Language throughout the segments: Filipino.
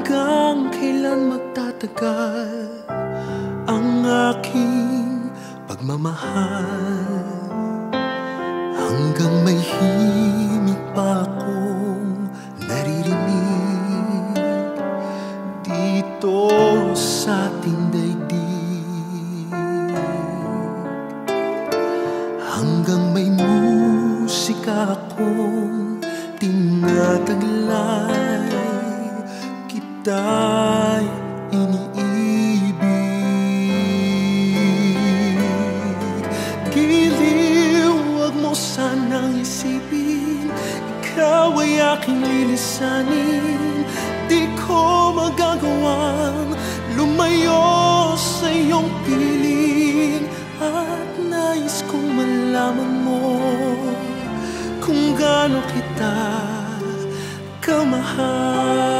Hanggang kailan magtatagal ang aking pagmamahal? Hanggang may himig pa akong naririnig dito sa ating daigdig. Hanggang may musika akong tinataglay, kita'y iniibig. Giliw, huwag mo sanang isipin, ikaw ay aking lilisanin. Di ko magagawang lumayo sa iyong piling, at nais kong malaman mo kung gaano kita kamahal.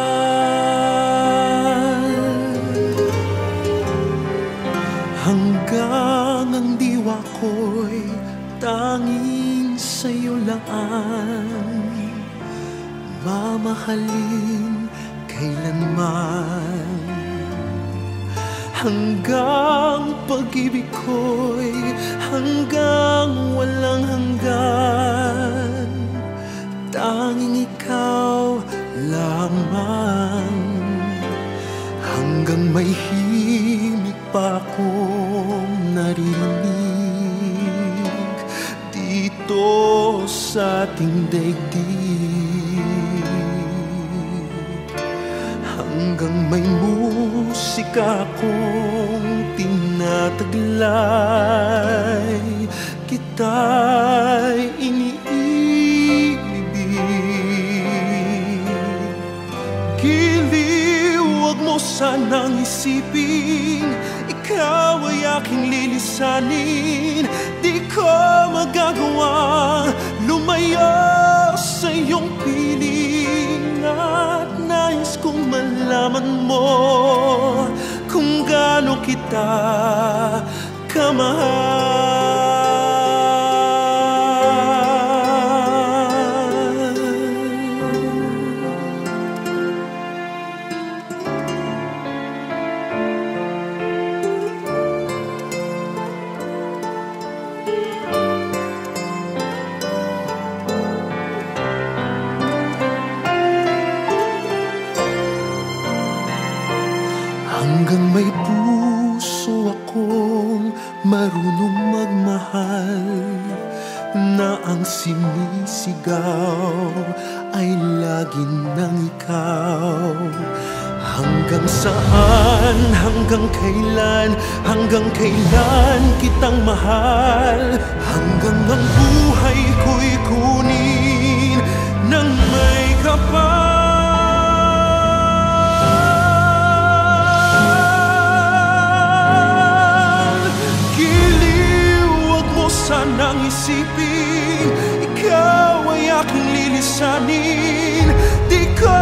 Hanggang ang diwa ko'y tanging sa'yo lang mamahalin kailanman. Hanggang pag-ibig ko'y hanggang walang hanggan, tanging ikaw lamang. Hanggang may himig pa akong naririnig dito sa ating daigdig. Hanggang may musika akong tinataglay, kita'y iniibig. Giliw, huwag mo sanang isipin, ikaw ay aking lilisanin. Di ko magagawa lumayo sa iyong piling, at nais kong malaman mo kung gaano kita kamahal. Hanggang may puso akong marunong magmahal, na ang sinisigaw ay lagi ng ikaw. Hanggang saan, hanggang kailan kitang mahal? Hanggang ang buhay ko'y kunin ng may kapal. Sanang isipin, ikaw ay aking lilisanin. Di ko